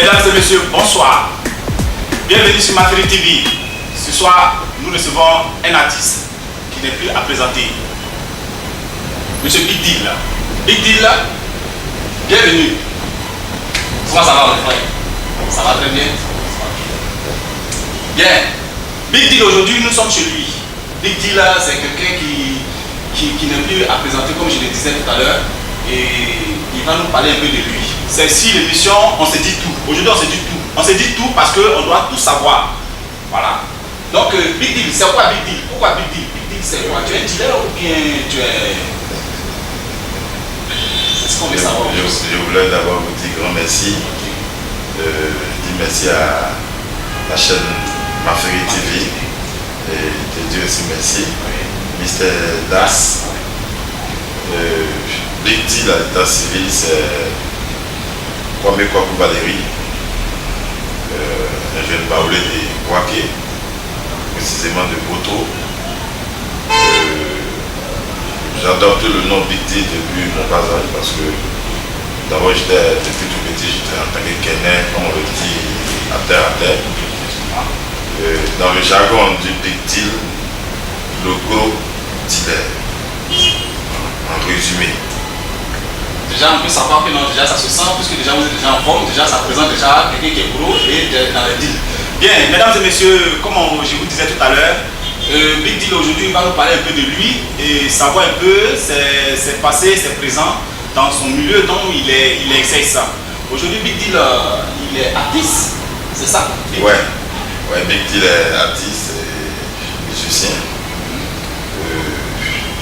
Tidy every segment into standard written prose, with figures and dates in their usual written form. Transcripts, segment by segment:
Mesdames et messieurs, bonsoir. Bienvenue sur Materi TV. Ce soir, nous recevons un artiste qui n'est plus à présenter. Monsieur Big Deal. Big Deal, bienvenue. Comment ça va, mon frère? Ça va très bien. Bien. Big Deal, aujourd'hui, nous sommes chez lui. Big Deal, c'est quelqu'un qui n'est plus à présenter, comme je le disais tout à l'heure. Et il va nous parler un peu de lui. C'est ici l'émission On se dit tout. Aujourd'hui, on se dit tout. On se dit tout parce qu'on doit tout savoir. Voilà. Donc, Big Deal, c'est quoi Big Deal? Pourquoi Big Deal? Big Deal, c'est quoi? Tu es un dealer ou bien tu es... C'est ce qu'on veut savoir. Je voulais d'abord vous dire grand merci. Je dis merci à la chaîne Materi TV. Et je dis aussi merci. Mr. Das. Big Deal à l'état civil, c'est Kwame Kwaku Valérie, un jeune baoulé de Kouaké, précisément de Boto. J'adopte le nom Big Deal depuis mon bas âge parce que d'abord depuis tout petit, j'étais en tant que Kené, comme on le dit, à terre. Dans le jargon du Big Deal, le gros dealer, en résumé. Déjà, on peut savoir que non, déjà ça se sent, puisque déjà vous êtes déjà en forme, déjà ça présente déjà quelqu'un qui est gros et dans le deal. Bien, mesdames et messieurs, comme je vous disais tout à l'heure, Big Deal aujourd'hui va nous parler un peu de lui et savoir un peu ses passés, ses présents dans son milieu dont il exerce ça. Aujourd'hui, Big Deal, il est artiste, c'est ça? Ouais, Big Deal est artiste et musicien.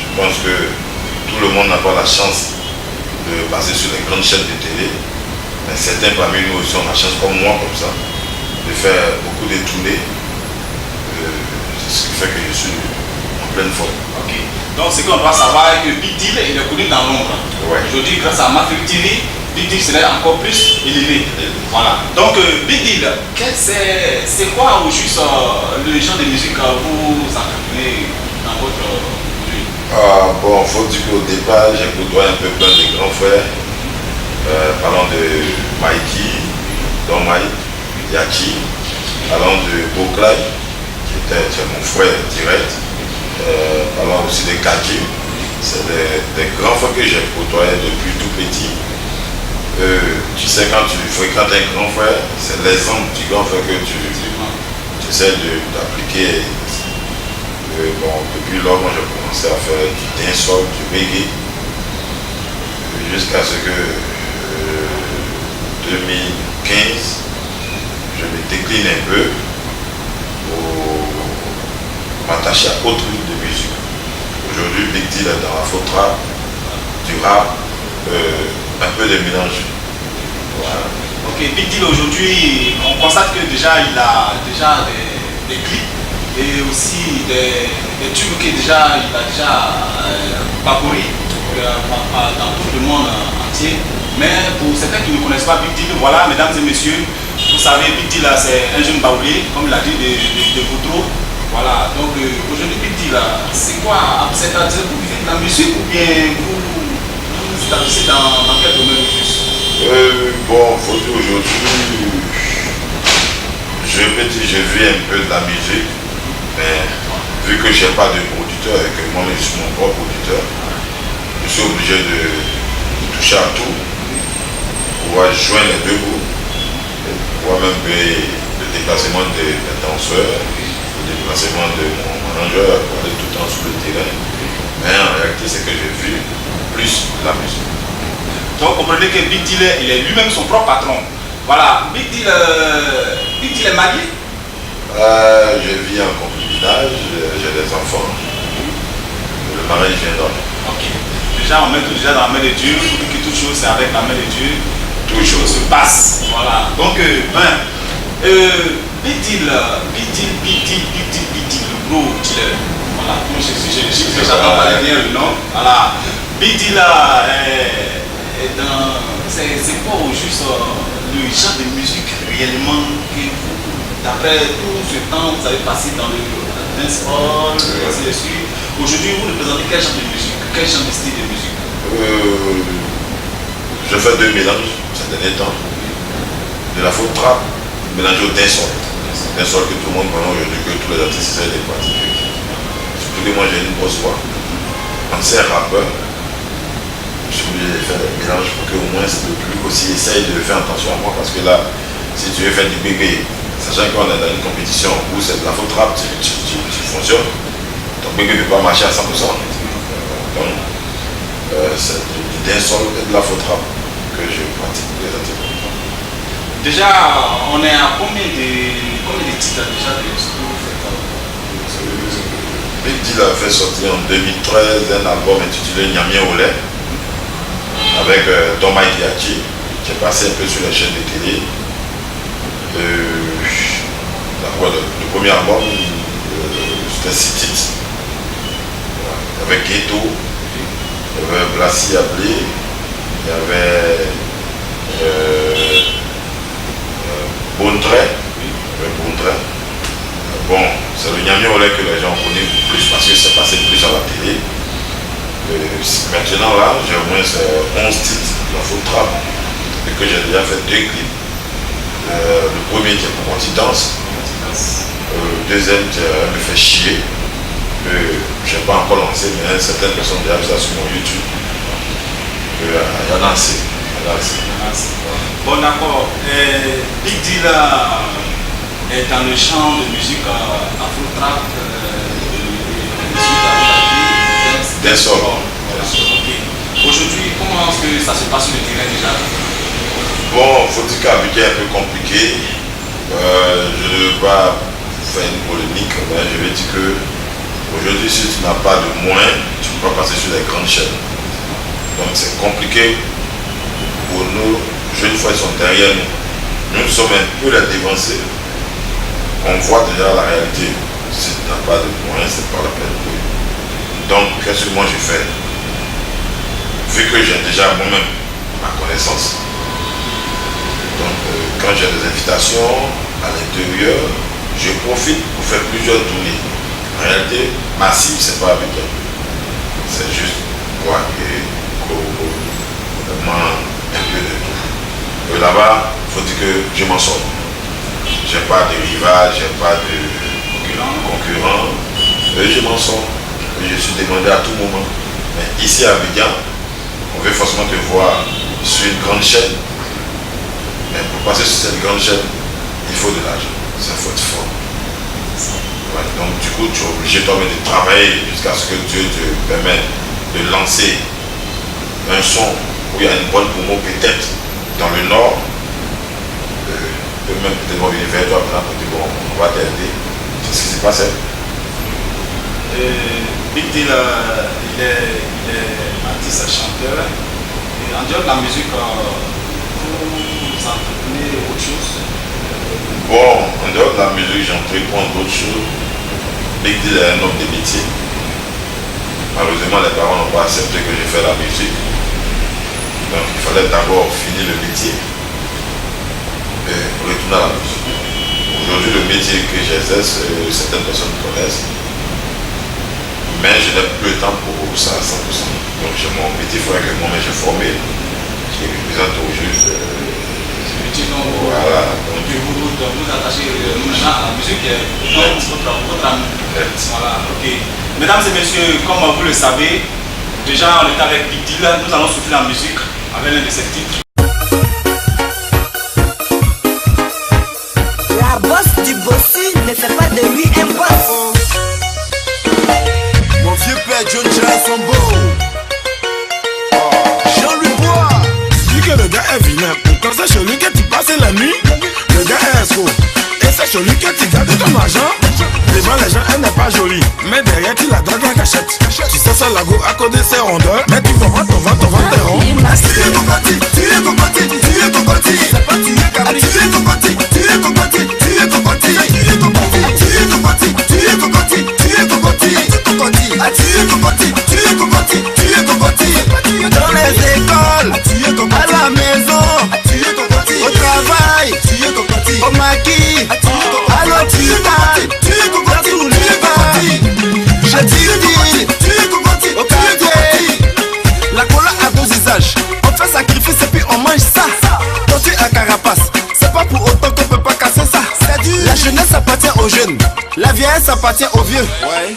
Je pense que tout le monde n'a pas la chance de passer sur les grandes chaînes de télé, mais certains parmi nous aussi ont la chance, comme moi, comme ça, de faire beaucoup de tournées. C'est ce qui fait que je suis en pleine forme. Ok. Donc ce qu'on doit savoir est que Big Deal, il est connu dans l'ombre. Ouais. Aujourd'hui, grâce à Materi TV, Big Deal serait encore plus élevé. Voilà. Donc Big Deal, c'est quoi au juste le genre de musique que vous entretenez dans votre vie? Bon, il faut dire qu'au départ, j'ai côtoyé un peu plein de grands frères, parlant de Mikey, Don Mike, Yachi, parlant de Boklai, qui était mon frère direct, parlant aussi de Kaji. C'est des grands frères que j'ai côtoyés depuis tout petit. Tu sais, quand tu fréquentes un grand frère, c'est l'exemple du grand frère que tu essaies d'appliquer. Bon, depuis lors, moi j'ai commencé à faire du dancehall, du reggae, jusqu'à ce que 2015, je me décline un peu pour m'attacher à autre type de musique. Aujourd'hui, Big Deal est dans la faux trap, du rap, un peu de mélange. Voilà. Ok, Big Deal aujourd'hui, on constate que déjà il a déjà des clips et aussi des tubes qu'il il a déjà parcouru dans tout le monde entier. Mais pour certains qui ne connaissent pas Big Deal, voilà, mesdames et messieurs, vous savez, Big Deal c'est un jeune baoulé, comme il a dit, de Boutro. Voilà, donc aujourd'hui Big Deal, c'est quoi? C'est vous vivez de la musique ou bien vous établissez dans quel domaine plus? Bon, faut dire aujourd'hui, je vis un peu de la musique. Mais vu que je n'ai pas de producteur et que moi-même je suis mon propre producteur, je suis obligé de toucher à tout pour pouvoir joindre les deux bouts, et pouvoir même payer le déplacement des danseurs, le déplacement de mon manager pour aller tout le temps sur le terrain. Mais en réalité, c'est que je vis plus la musique. Donc comprenez que Big Deal, il est lui-même son propre patron. Voilà, Big Deal est marié? Je vis en concubinage, j'ai des enfants. Le mariage vient d'or. Ok. Déjà, on met tout déjà dans la main de Dieu. Tout que toute chose, c'est avec la main de Dieu. Toute chose se passe. Voilà. Donc, Big Deal, le gros dealer. Voilà. Moi, je suis déjà dans la dernière, non? Voilà. Big Deal, c'est quoi au juste le genre de musique réellement que vous, d'après tout ce temps, vous avez passé dans le dancehall, ainsi de suite. Aujourd'hui, vous représentez quel genre de musique, quel genre de style de musique? Je fais deux mélanges ces derniers temps. de la faute trap mélangée au dancehall. Dancehall que tout le monde connaît aujourd'hui, que tous les artistes essaient de pratiquer. Surtout que moi j'ai une grosse voix. Ancien rappeur, je suis obligé de faire des mélanges pour que au moins le public aussi essaye de faire attention à moi, parce que là, si tu veux faire du bébé, sachant qu'on est dans une compétition où c'est de la faute rap, tu fonctionnes, ton bébé ne peut pas marcher à 100%. Donc, c'est du dancehall et de la faute rap que je pratique pour les artistes. Déjà, on est à combien de titres déjà de ce que vous faites? Big Deal a fait sortir en 2013 un album intitulé Nyamien Olé avec Don Mike Yachi, qui est passé un peu sur les chaînes de télé. Le premier album, c'était 6 titres. Il y avait Ghetto, il y avait Blassie Ablé, il y avait Bondré. Bon, c'est le Nyamien Olé que les gens connaissent plus parce que c'est passé plus à la télé. Maintenant là, j'ai au moins 11 titres de la faute trap et que j'ai déjà fait 2 clips. Le premier qui est pour Danse, le deuxième qui me fait chier, que je n'ai pas encore lancé, mais certaines personnes déjà vu ça sur mon YouTube. Il y en a assez. Bon d'accord, Big Deal est dans le champ de musique afro-trap, dancehall. Aujourd'hui, comment est-ce que ça se passe sur le terrain déjà? Bon, faut dire qu'Abidjan est un peu compliqué. Je ne veux pas faire une polémique, mais je vais dire que aujourd'hui, si tu n'as pas de moyens, tu ne peux pas passer sur les grandes chaînes. Donc c'est compliqué pour nous. Jeunes fois, ils sont derrière nous. Nous sommes un peu les dévancés. On voit déjà la réalité. Si tu n'as pas de moyens, c'est pas la peine. Donc, qu'est-ce que moi je fais? Vu que j'ai déjà moi-même ma connaissance, donc quand j'ai des invitations à l'intérieur, je profite pour faire plusieurs tournées. En réalité, ma cible, c'est pas Abidjan. C'est juste moi et vraiment un peu de tout. Et là-bas, il faut dire que je m'en sors. J'ai pas de rival, j'ai pas de concurrent. Et je m'en sors. Et je suis demandé à tout moment. Mais ici à Abidjan, on veut forcément te voir sur une grande chaîne. Mais pour passer sur cette grande chaîne, il faut de l'argent. Ça faut être fort. Ouais, donc du coup, tu es obligé toi-même de travailler jusqu'à ce que Dieu te permette de lancer un son où il y a une bonne promo peut-être dans le nord. Même peut-être vont venir vers toi pour dire bon, on va t'aider. C'est ce qui s'est passé. Big Deal, il est artiste et chanteur. Et en dehors de la musique, vous entreprenez autre chose? Bon, en dehors de la musique, j'entreprends d'autres choses. Big Deal est un homme de métier. Malheureusement, les parents n'ont pas accepté que je fasse la musique. Donc il fallait d'abord finir le métier et retourner à la musique. Aujourd'hui, le métier que j'exerce, certaines personnes connaissent. Mais je n'ai plus le temps pour ça à 100%. Donc j'ai mon métier, il faudrait que moi-même j'ai formé, qui représente au juste. Voilà. Donc vous attachez maintenant à la musique, votre amour. Voilà, ok. Mesdames et messieurs, comme vous le savez, déjà on est avec Big Deal, nous allons souffler la musique avec l'un de ses titres. La bosse du bossu ne fait pas de lui un boss. Mon vieux père John Jazz son beau. Jean-Louis Bois. Dis que le gars est vilain. Pourquoi c'est chez lui que tu passes la nuit? Le gars est escroc. Et c'est chez lui que tu gardes ton argent. Devant les gens, elle n'est pas jolie. Mais derrière, tu la dragues en cachette. Tu sais ça, la go à côté ses rondeurs. Mais tu vends ton ventre tes ronds. Tu es cocotti, tu es cocotti, tu es cocotti. C'est pas tu es cabri. Tu es cocotti, tu es cocotti, tu es cocotti. Tu es cocotti, tu es cocotti, tu es cocotti, tu es cocotti. Tu es cocotti, tu es cocotti, tu es cocotti. Dans les écoles, à la maison, au travail, au maquis, à l'hôpital, dans tous les bars. Je dis, au quartier, la cola a 2 usages. On fait sacrifice. aux jeunes. La vieillesse appartient aux vieux.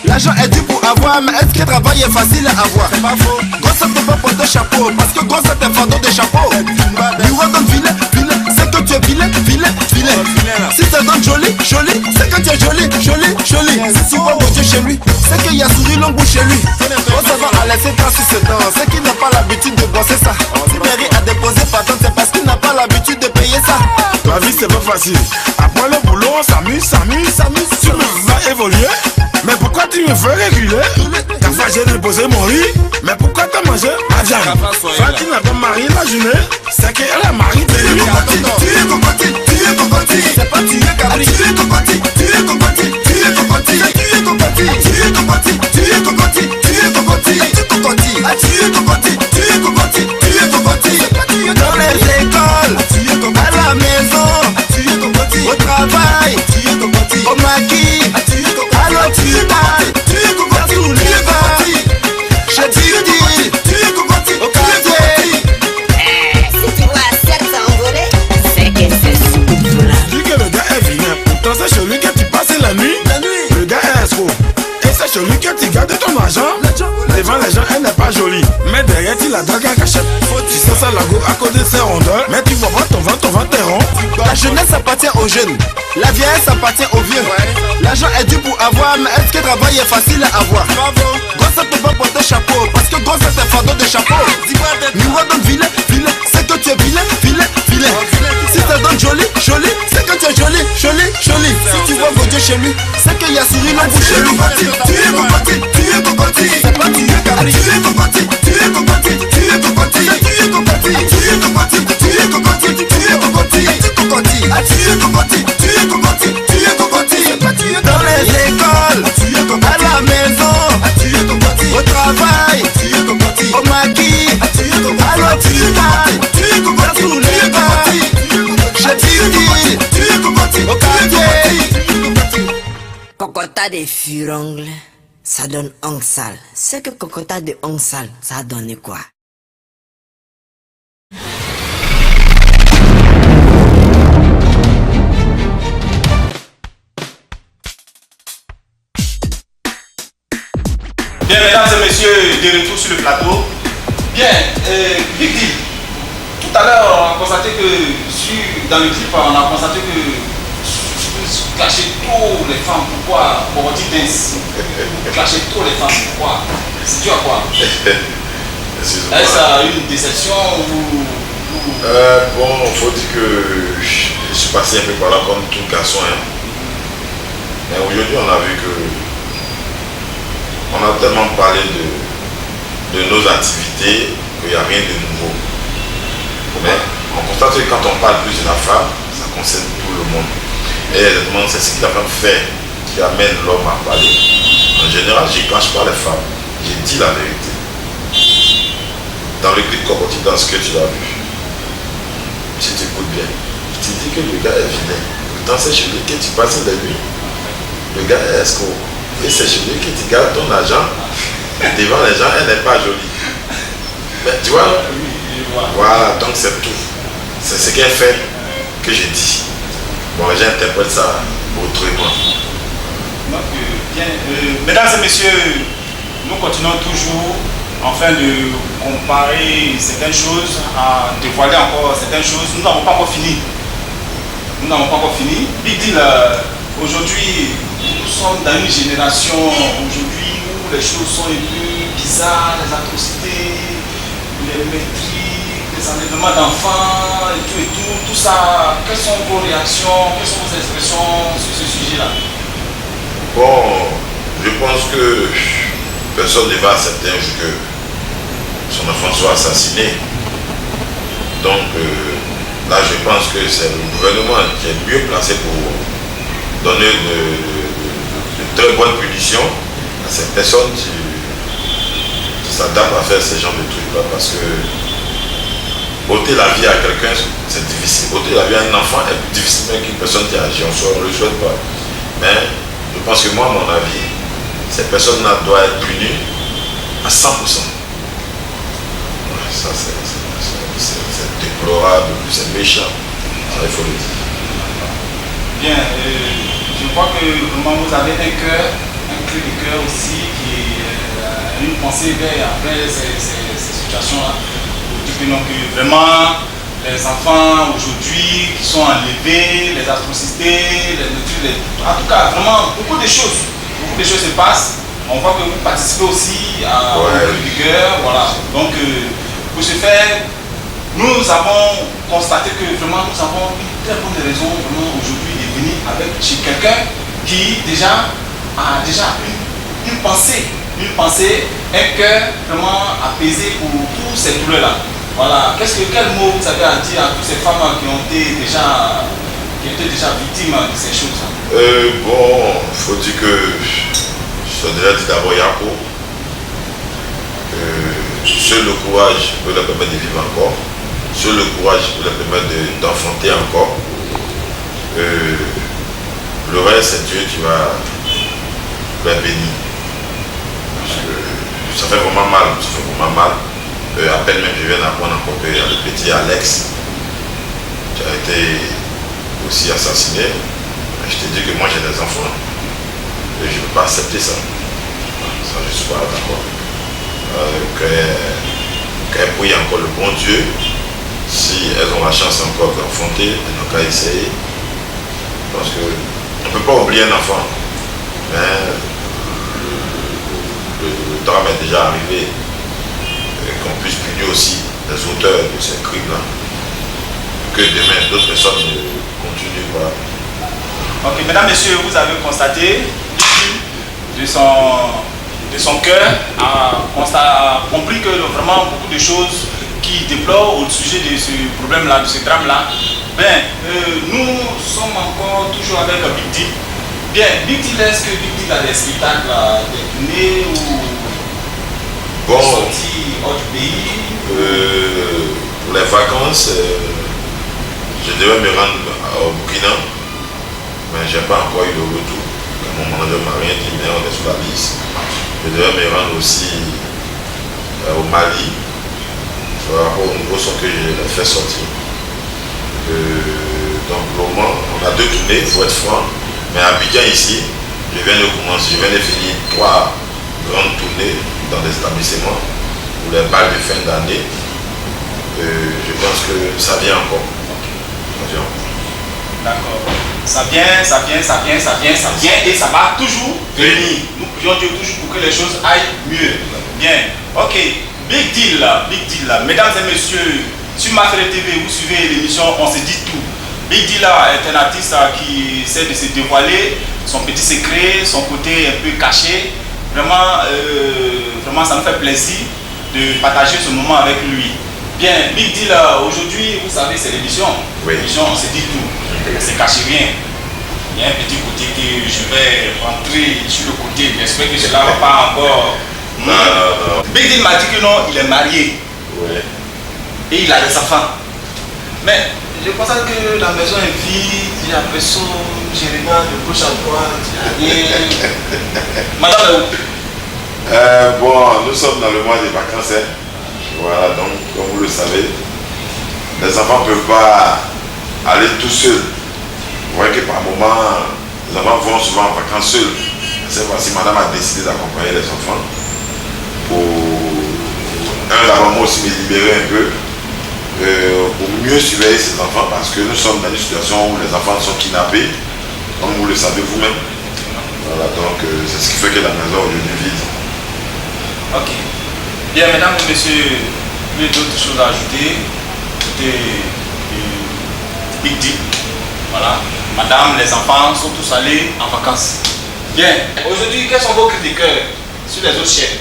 L'argent est dû pour avoir, mais est-ce que le travail est facile à avoir? C'est pas faux. Gosse ne peut pas porter chapeau, parce que gosse est un fardeau de chapeau. Lui donne filet, filet, c'est que tu es filet, filet, filet. Si ça donne joli, joli, c'est que tu es joli, joli, joli. Si tu vois mon Dieu chez lui, c'est qu'il y a souri long bout chez lui. On s'en va à laisser tracer ses dents, c'est qu'il n'a pas l'habitude de bosser ça. Si Mary a déposé patente, c'est parce qu'il n'a pas l'habitude de payer ça. La vie c'est pas facile. Après le boulot on s'amuse, s'amuse, s'amuse. Tu me vas évoluer. Mais pourquoi tu me fais réguler? T'as fait j'ai déposé mon riz. Mais pourquoi t'as mangé ma viande? Quand tu n'as pas marié la journée, c'est qu'elle a marié de lui. Tu es cocotti, tu es cocotti. C'est pas tu es cabri. Tu es cocotti, tu es cocotti, tu es cocotti. Tu es cocotti, tu es cocotti, tu es cocotti, tu es cocotti. Tu es cocotti, tu es cocotti, tu es cocotti, tu es cocotti. Dans les écoles, tu es cocotti. À la maison, tu es cocotti. Au travail, tu es cocotti. Au maquis, tu es cocotti. À l'hôpital, tu es cocotti. Tous les bars, chez Didi, tu es cocotti. Au quartier. Si tu vois cette envolée, c'est que c'est ce là. Dis que le gars est vilain. Pourtant c'est chez lui que tu passes la nuit. Le gars est escroc. Et c'est chez lui que tu gardes ton argent. Devant les gens, elle n'est pas jolie. Mais derrière, tu la dragues en cachette. Tu sais ça la go à cause de ses rondeurs. Mais tu vois pas ton ventre est rond. La jeunesse appartient aux jeunes. La vieillesse appartient aux vieux. L'argent est dû pour avoir, mais est-ce que le travail est facile à avoir? Gosse ne peut pas porter chapeau, parce que gosse est un fardeau de chapeau. Miroir donne filet, filet, c'est que tu es filet, filet, filet. Si ça donne joli, joli, c'est que tu es joli, joli, joli. Si tu vois Dieu chez lui, c'est qu'il y a souri long bout chez lui. Tu es cocotti, tu es cocotti. C'est pas tu es cabri. Tu es cocotti, tu es cocotti, tu es cocotti. Tu es cocotti, tu es cocotti, tu es cocotti, tu es cocotti. Tu es cocotti, tu es cocotti, tu es cocotti, tu es cocotti. Dans les écoles, tu es cocotti. À la maison, tu es cocotti. Au travail, tu es cocotti. Au maquis, tu es cocotti. À l'hôpital, tu es cocotti. Tous les bars, chez Didi, tu es cocotti. Au quartier. Cocota de furongle, ça donne ongle sale. C'est que cocota de ongle sale, ça donne quoi? Bien, mesdames et messieurs, de retour sur le plateau. Bien, Big Deal. Tout à l'heure, on a constaté que dans le clip, on a constaté que vous clashez trop les femmes. Pourquoi? Pour dire dance. Vous clashez trop les femmes. Pourquoi? C'est dû à quoi? Est-ce une déception ou... Bon, il faut dire que je suis passé un peu par là comme tout garçon. Hein. Mais aujourd'hui, on a vu que on a tellement parlé de nos activités qu'il n'y a rien de nouveau. Mais on constate que quand on parle plus de la femme, ça concerne tout le monde. Et exactement, c'est ce que la femme fait qui amène l'homme à parler. En général, je ne cache pas les femmes. J'ai dit la vérité. Dans le clip Cocotti, dans ce que tu l'as vu, si tu écoutes bien, tu dis que le gars est vilain. Pourtant, c'est chez lui que tu passes la nuit. Le gars est escroc. Et c'est chez lui que tu gardes ton argent. Devant les gens, elle n'est pas jolie. Mais tu vois, voilà, donc c'est tout. C'est ce qu'elle fait que j'ai dit. Bon, j'interprète ça autrement. Donc, bien, mesdames et messieurs, nous continuons toujours en train de comparer certaines choses, à dévoiler encore certaines choses. Nous n'avons pas encore fini. Nous n'avons pas encore fini. Big Deal, aujourd'hui, nous sommes dans une génération aujourd'hui où les choses sont un peu bizarres, les atrocités, les meurtres, les enlèvements d'enfants et tout ça. Quelles sont vos réactions, quelles sont vos expressions sur ce sujet-là? Bon, je pense que personne ne va accepter un jour que son enfant soit assassiné. Donc là, je pense que c'est le gouvernement qui est mieux placé pour donner de très bonnes punitions à ces personnes qui s'adaptent à faire ce genre de trucs-là. Parce que ôter la vie à quelqu'un, c'est difficile. Ôter la vie à un enfant est plus difficile qu'une personne qui agit. On ne le souhaite pas. Mais je pense que moi, à mon avis, ces personnes-là doivent être punies à 100%. Ouais, ça, c'est déplorable, c'est méchant. Ça, il faut le dire. Bien, je vois que vraiment vous avez un cœur de cœur aussi, qui est une pensée après ces situations-là. Donc vraiment, les enfants aujourd'hui qui sont enlevés, les atrocités, en tout cas, vraiment, beaucoup de choses se passent. On voit que vous participez aussi à cri du cœur, voilà. Donc, pour ce faire, nous avons constaté que vraiment nous avons une très bonne raison vraiment aujourd'hui de venir avec chez quelqu'un qui déjà a une pensée, un cœur vraiment apaisé pour tous ces douleurs-là. Voilà. Quel mot vous avez à dire à toutes ces femmes qui étaient déjà victimes de ces choses-là? Bon, il faut dire que je t'ai déjà dit d'abord Yako. Seul le courage peut leur permettre de vivre encore. Seul le courage peut leur permettre d'enfanter encore. Le reste, c'est Dieu qui va bénir. Parce que ça fait vraiment mal. À peine même je viens d'apprendre encore qu'il y a le petit Alex qui a été aussi assassiné. Mais je te dis que moi j'ai des enfants. Et je ne peux pas accepter ça. Ça, je ne suis pas d'accord. Qu'elles prient encore le bon Dieu. Si elles ont la chance encore d'enfanter, elles n'ont qu'à essayer. Parce qu'on ne peut pas oublier un enfant. Mais le drame est déjà arrivé. Et qu'on puisse punir aussi les auteurs de ces crimes-là. Que demain, d'autres personnes continuent. Voilà. Ok, mesdames, messieurs, vous avez constaté de son cœur a compris que vraiment beaucoup de choses qui déplorent au sujet de ce problème-là, de ce drame-là. Bien, nous sommes encore toujours avec Big Deal. Bien, Big Deal, est-ce que Big Deal a des spectacles, des tournées ou des sorties hors du pays? Pour les vacances, je devais me rendre au Burkina, mais je n'ai pas encore eu le retour. Mon manager ne m'a rien dit, mais on est sur la liste. Je devais me rendre aussi au Mali, par rapport au nouveau son que je l'ai fait sortir. Donc pour le moment, on a 2 tournées, il faut être franc. Mais à Abidjan ici, je viens de commencer, je viens de finir 3 grandes tournées dans des établissements pour les balles de fin d'année. Je pense que ça vient encore. D'accord. Ça vient et ça va toujours venir. Nous prions Dieu toujours pour que les choses aillent mieux. Bien. Ok. Big deal. Mesdames et messieurs, sur Mafere TV, vous suivez l'émission On se dit tout. Big deal est un artiste qui essaie de se dévoiler son petit secret, son côté un peu caché. Vraiment, ça me fait plaisir de partager ce moment avec lui. Bien, Big Deal, aujourd'hui, vous savez, c'est l'émission. Oui. L'émission, on se dit tout. On ne se cache rien. Il y a un petit côté que je vais rentrer sur le côté. J'espère que cela ne va pas encore. Non. Big Deal m'a dit que non, il est marié. Oui. Et il a des enfants. Mais je constate que la maison est vide, il y a personne, je regarde de gauche à droite, il n'y a rien. Madame est où? Bon, nous sommes dans le mois des vacances. Voilà, donc comme vous le savez, les enfants ne peuvent pas aller tout seuls. Vous voyez que par moment, les enfants vont souvent en vacances seuls. Cette fois-ci, madame a décidé d'accompagner les enfants pour d'abord moi aussi me libérer un peu, pour mieux surveiller ces enfants parce que nous sommes dans une situation où les enfants sont kidnappés, comme vous le savez vous-même. Voilà, donc c'est ce qui fait que la maison est aujourd'hui vide. Ok. Bien, mesdames et messieurs, il y a d'autres choses à ajouter. C'était Big Deal. Voilà. Madame, les enfants sont tous allés en vacances. Bien. Aujourd'hui, quels sont vos cris de cœur sur les autres chaînes?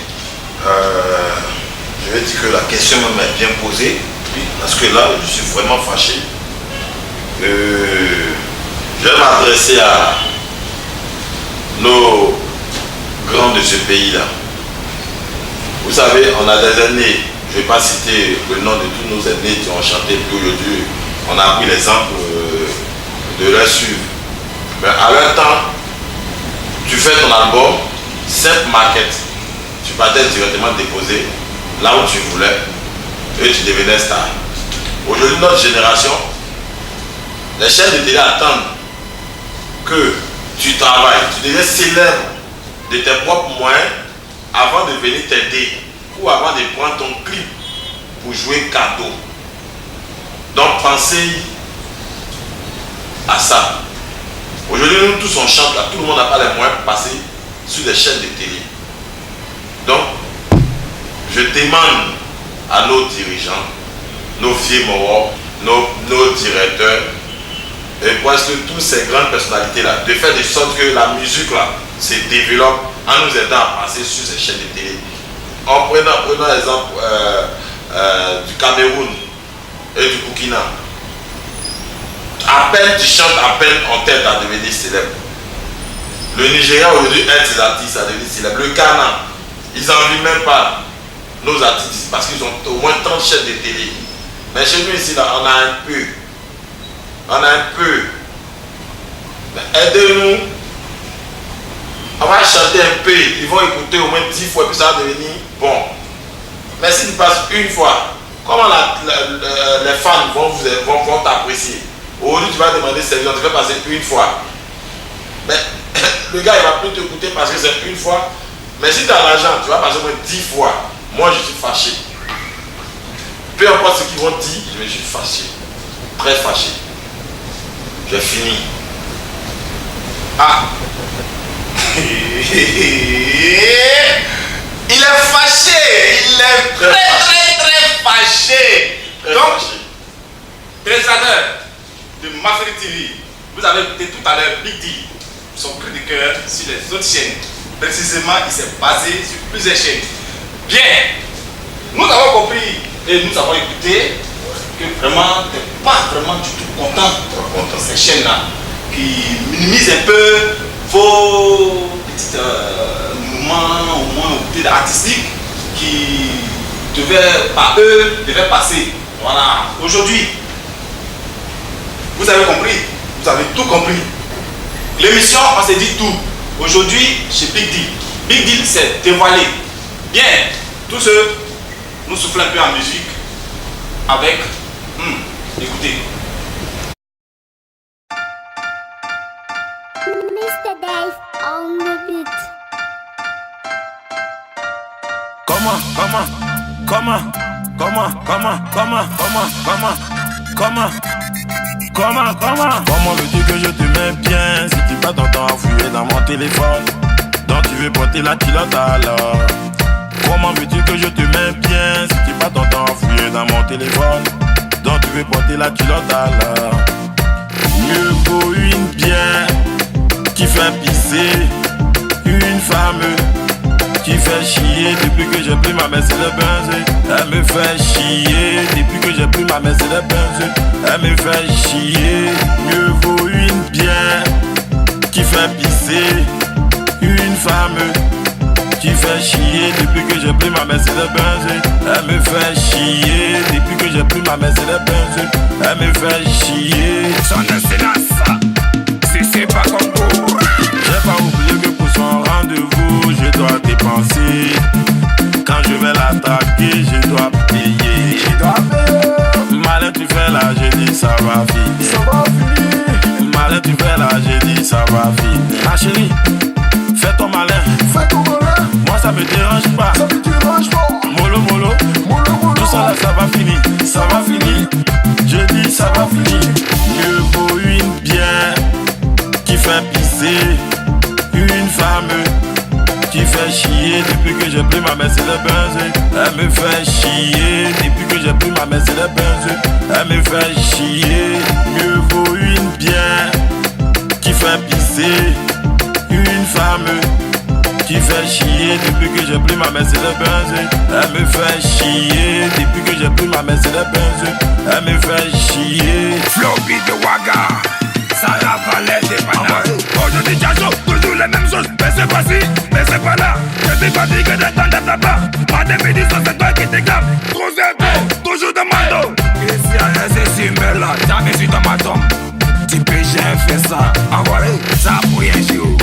Je vais dire que la question m'est bien posée. Parce que là, je suis vraiment fâché. Je vais m'adresser à nos grands de ce pays-là. Vous savez, on a des aînés, je ne vais pas citer le nom de tous nos aînés qui ont chanté, puis aujourd'hui, on a pris l'exemple de leur suivre. Mais à leur temps, tu fais ton album, simple maquette, tu partais directement déposer là où tu voulais, et tu devenais star. Aujourd'hui, notre génération, les chaînes de télé attendent que tu travailles, tu deviens célèbre de tes propres moyens avant de venir t'aider ou avant de prendre ton clip pour jouer cadeau. Donc pensez à ça. Aujourd'hui, nous tous on chante là, tout le monde n'a pas les moyens pour passer sur des chaînes de télé. Donc, je demande à nos dirigeants, nos vieux morts, nos directeurs, et presque toutes ces grandes personnalités là, de faire de sorte que la musique là se développe en nous aidant à passer sur ces chaînes de télé. En prenant l'exemple du Cameroun et du Burkina. À peine tu chantes, à peine on t'aide à devenir célèbre. Le Nigeria aujourd'hui aide ses artistes à devenir célèbres. Le Ghana, ils n'envient même pas nos artistes parce qu'ils ont au moins 30 chaînes de télé. Mais chez nous ici, là, on a un peu. On a un peu. Aidez-nous. On va chanter un peu. Ils vont écouter au moins 10 fois, puis ça va devenir bon. Mais si tu passes une fois, comment les fans vont t'apprécier? Aujourd'hui, tu vas demander service, tu vas passer une fois. Mais le gars, il va plus t'écouter parce que c'est une fois. Mais si tu as l'argent, tu vas passer au moins 10 fois. Moi, je suis fâché. Peu importe ce qu'ils vont dire, je suis fâché. Très fâché. J'ai fini. Ah. Il est fâché. Il est très fâché. Donc, téléspectateurs de Mafri TV, vous avez écouté tout à l'heure Big D, son chroniqueur sur les autres chaînes. Précisément, il s'est basé sur plusieurs chaînes. Bien, nous avons compris et nous avons écouté que vraiment, tu n'es pas vraiment du tout content de ces chaînes-là qui minimisent un peu vos petits mouvements, au moins artistiques qui devaient passer. Voilà. Aujourd'hui, vous avez compris, vous avez tout compris. L'émission, on s'est dit tout. Aujourd'hui, chez Big Deal. Big Deal, c'est dévoilé. Bien, tous ceux, nous soufflons un peu en musique avec, écoutez. Mr. Dave on the beat. Comment veux-tu que je te mets bien si tu passes ton temps à fouiller dans mon téléphone? Donc tu veux porter la culotte alors? Comment veux-tu que je te mets bien si tu passes ton temps à fouiller dans mon téléphone? Donc tu veux porter la culotte alors? Mieux vaut une bière qui fait pisser une femme qui fait chier depuis que j'ai pris ma Mercedes-Benz. Elle me fait chier depuis que j'ai pris ma Mercedes-Benz. Elle me fait chier. Mieux vaut une bière qui fait pisser une femme qui fait chier depuis que j'ai pris ma Mercedes-Benz. Elle me fait chier depuis que j'ai pris ma Mercedes-Benz. Elle me fait chier. Son excellence, si c'est pas comme vous. J'ai pas oublié que pour son rendez-vous, je dois dépenser. Quand je vais l'attaquer, je dois payer. Malin tu fais là, j'ai dit ça va finir. Malin tu fais là, j'ai dit ça va finir. Ma chérie, fais ton malin. Moi ça me dérange pas. Mollo mollo, tout ça là ça va finir. Ça va finir, je dis ça va finir. Mieux vaut une bière qui fait pisser une femme qui fait chier depuis que j'ai pris ma Mercedes-Benz. Elle me fait chier depuis que j'ai pris ma Mercedes-Benz. Elle me fait chier. Mieux vaut une bière qui fait pisser une femme qui fait chier depuis que j'ai pris ma Mercedes-Benz. Elle me fait chier depuis que j'ai pris ma Mercedes-Benz. Elle me fait chier. Floppy de Waga, ça ravalait des bananes. Aujourd'hui Jajo, toujours les mêmes choses. Mais c'est pas ci, mais c'est pas là. Je suis fatigué d'attendre ta part. Ma définition c'est toi qui t'égares. Trop zéro, toujours dans ma dos. Ici à c'est si mais là, jamais suis dans ma tombe. Tu peux j'ai fait ça. Envoyez ça pour un jour.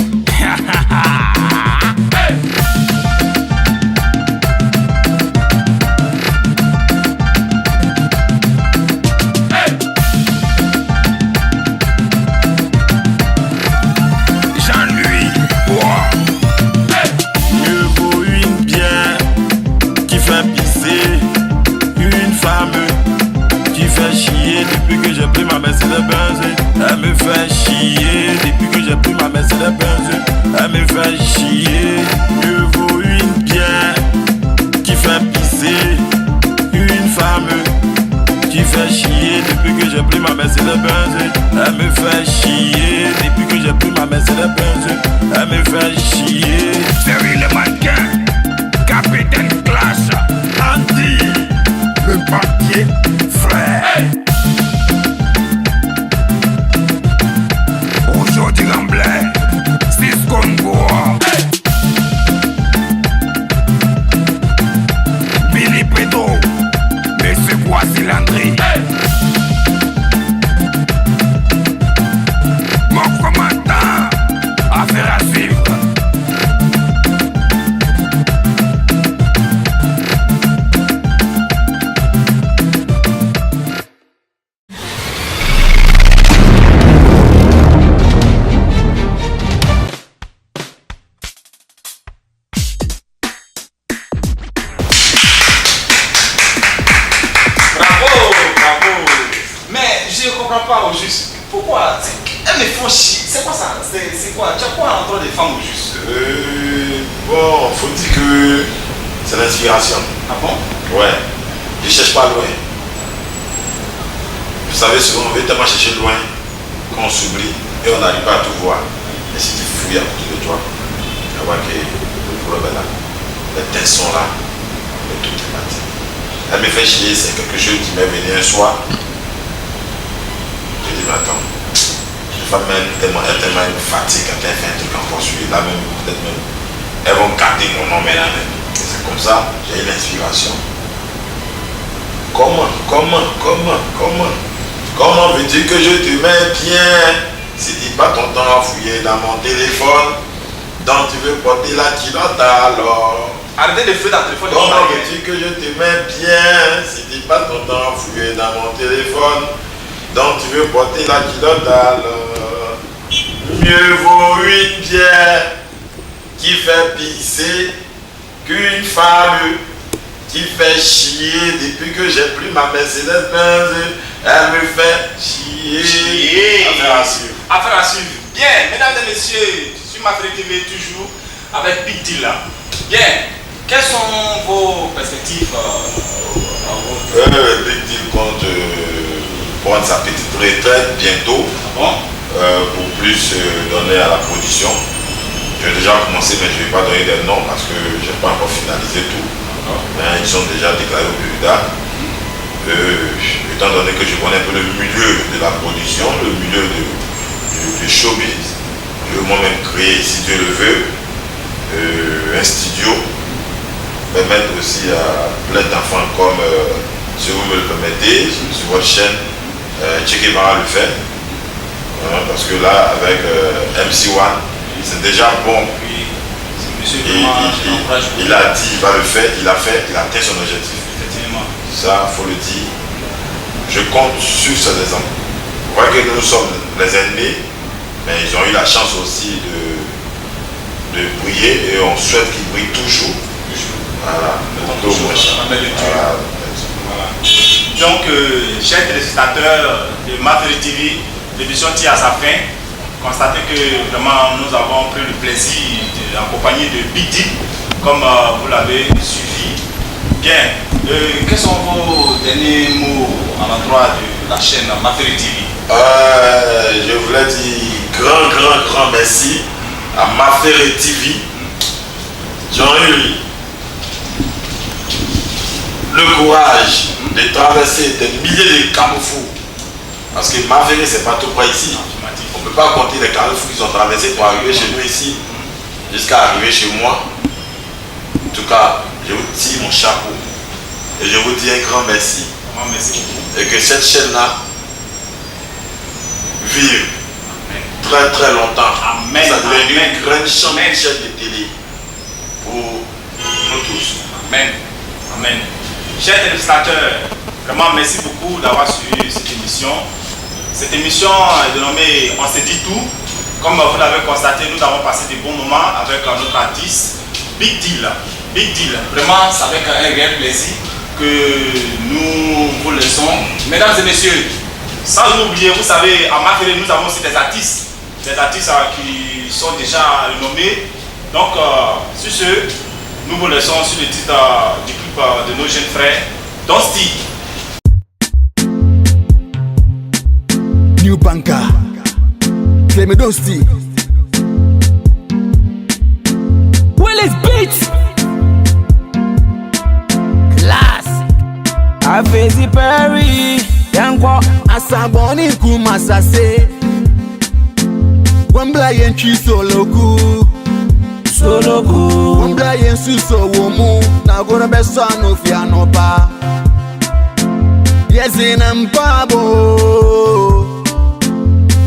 Pourquoi? Elles me font chier. C'est quoi ça? C'est quoi? Tu as quoi à l'endroit des femmes au juste? Bon, faut dire que c'est l'inspiration. Ah bon? Ouais. Je cherche pas loin. Vous savez, souvent on veut tellement chercher loin qu'on s'oublie et on n'arrive pas à tout voir. Et si tu fouilles à côté de toi, tu vas voir que le problème est là. Les teintes sont là, mais tout est parti. Elle me fait chier, c'est quelque chose qui m'est venu un soir. Je dis, mais attends, les femmes elles tellement une fatigue quand elles font un truc encore sur là même, peut-être même. Elles vont garder mon nom maintenant. Et c'est comme ça, j'ai eu l'inspiration. Comment veux-tu que je te mets bien si tu pas ton temps à fouiller dans mon téléphone, donc tu veux porter la culotte alors? Arrêtez de fouiller dans le téléphone. Comment veux-tu que je te mets bien si tu pas ton temps à fouiller dans mon téléphone, donc tu veux porter la culotte alors? Mieux vaut une bière qui fait pisser qu'une femme qui fait chier depuis que j'ai pris ma Mercedes-Benz. Elle me fait chier. Affaire à suivre. Affaire à suivre. Bien, mesdames et messieurs, je suis Mafri TV toujours avec Big Deal là. Bien, quelles sont vos perspectives Big Deal compte prendre sa petite retraite bientôt. Bon. Pour plus donner à la production. J'ai déjà commencé, mais je ne vais pas donner des noms parce que je n'ai pas encore finalisé tout. Mais ils sont déjà déclarés au Buda. Étant donné que je connais un peu le milieu de la production, le milieu du showbiz, je veux moi-même créer, si Dieu le veut, un studio, permettre aussi à plein d'enfants comme, si vous me le permettez, sur votre chaîne, Che Guevara le fait. Parce que là, avec MC1, c'est déjà bon. Il a dit, il va le faire, il a fait, il a atteint son objectif. Ça, il faut le dire. Je compte sur ces exemples. Vous voyez que nous sommes les ennemis, mais ils ont eu la chance aussi de briller et on souhaite qu'ils brillent toujours. Voilà. Donc, chers téléspectateurs de Mafri TV, l'émission tire à sa fin. Constatez que vraiment nous avons pris le plaisir d'accompagner de Big Deal, comme vous l'avez suivi. Bien, quels sont vos derniers mots à l'endroit de la chaîne Mafri TV? Je voulais dire grand merci à Mafri TV. J'ai eu le courage de traverser des milliers de carrefours. Parce que Mafri, c'est pas tout près ici. On ne peut pas compter les carrefours qu'ils ont traversés pour arriver chez nous ici, jusqu'à arriver chez moi. En tout cas, je vous tire mon chapeau et je vous dis un grand merci. Et que cette chaîne-là vive très longtemps. Amen. Ça devient une grande chaîne de télé pour nous tous. Amen. Amen. Chers téléspectateurs, vraiment merci beaucoup d'avoir suivi cette émission. Cette émission est dénommée On se dit tout. Comme vous l'avez constaté, nous avons passé des bons moments avec notre artiste Big Deal. Big Deal. Vraiment, c'est avec un réel plaisir que nous vous laissons. Mesdames et messieurs, sans oublier, vous savez, à Mafri, nous avons aussi des artistes qui sont déjà renommés. Donc, sur ce, nous vous laissons sur le titre du clip de nos jeunes frères, Dosti. New Banka, Clément Dosti. Willis Beats. Class. Afezi Perry. Yankwa Asaboni Kumasase. Wambla Yenchi Soloku. Wambla Yensu Womu. Now gonna be son of Yanopa. Yes, in Mpabo.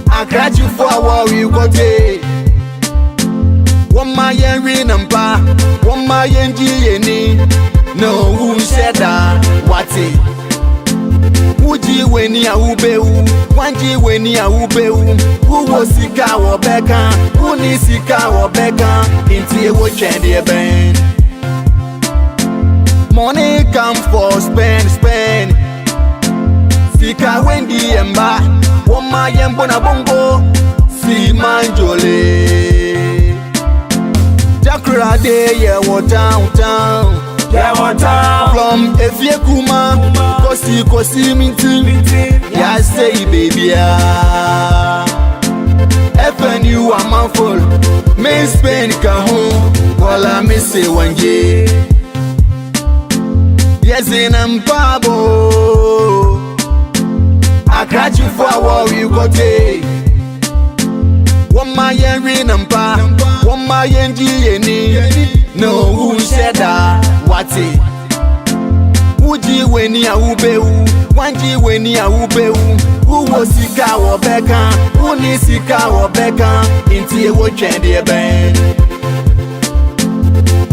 I catch you for what we got it. One my yen nampa, one my yen GNE. No, who said that? What's it? Uji weni a ubeu, wanji weni a ubeu. Who was sika or beka? Who ni sika or beka? Inti wo chendi ben. Money come for spend. Sika wendi emba, woma yembo na bongo, si manjole. Jakura de ye wo town. From Efie Kuma, Kosi Minti, ya say baby FNU a manful, me Spain kahun, wala me say wanje. Yes in Mpabo, I catch you for what you got take. One my yen nampa, one my yen ni. No who said that, what it? Uji weni ya ubeu, wanji weni ya ubeu. Uwo sika wo beka, uni sika wo beka. Inti ewo chendi eben.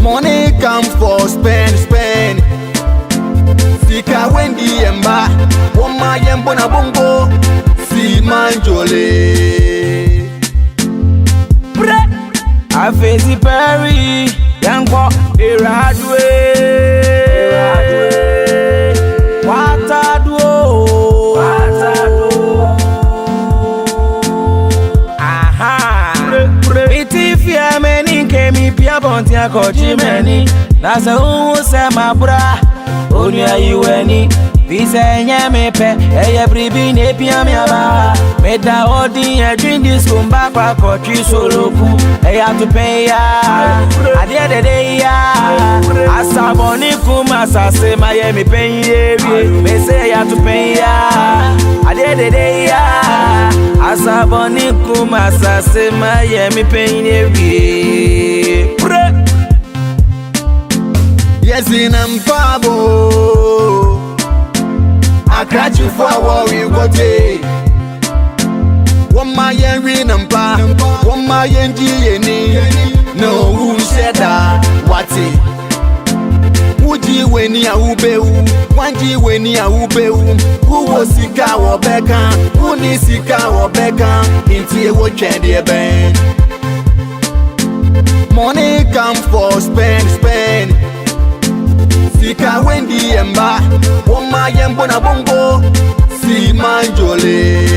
Money come for spend. Sika wendi emba, woma yembo na bongo, si manjole. Afezi Perry, Yankwa Iradwe, Watadwo, aha. Iti fia meni kemi pia bonti akochi meni. Nasa se mabra, onya iweni. Vise nyame pe, eye bribi ne pia miaba. Meda odi e dream this kumba kwa kochi soloku. Eya to pay ya, adie de day ya. Asaboni kuma sase maye mi pay ye. Me say ya to pay ya, adie de day ya. Asaboni kuma sase maye mi pay ye. Yes in Mpabo, I catch you for what you got take. One my yen nampa, one my yen ni. No who said that, what it? Uji weni ya ubeu, wanji weni ya ubeu. Uwo sika wo beka, uni sika wo beka. Inti ewo chendi eben. Money come for spend. Sika wendi emba, woma yembo na bongo, si manjole.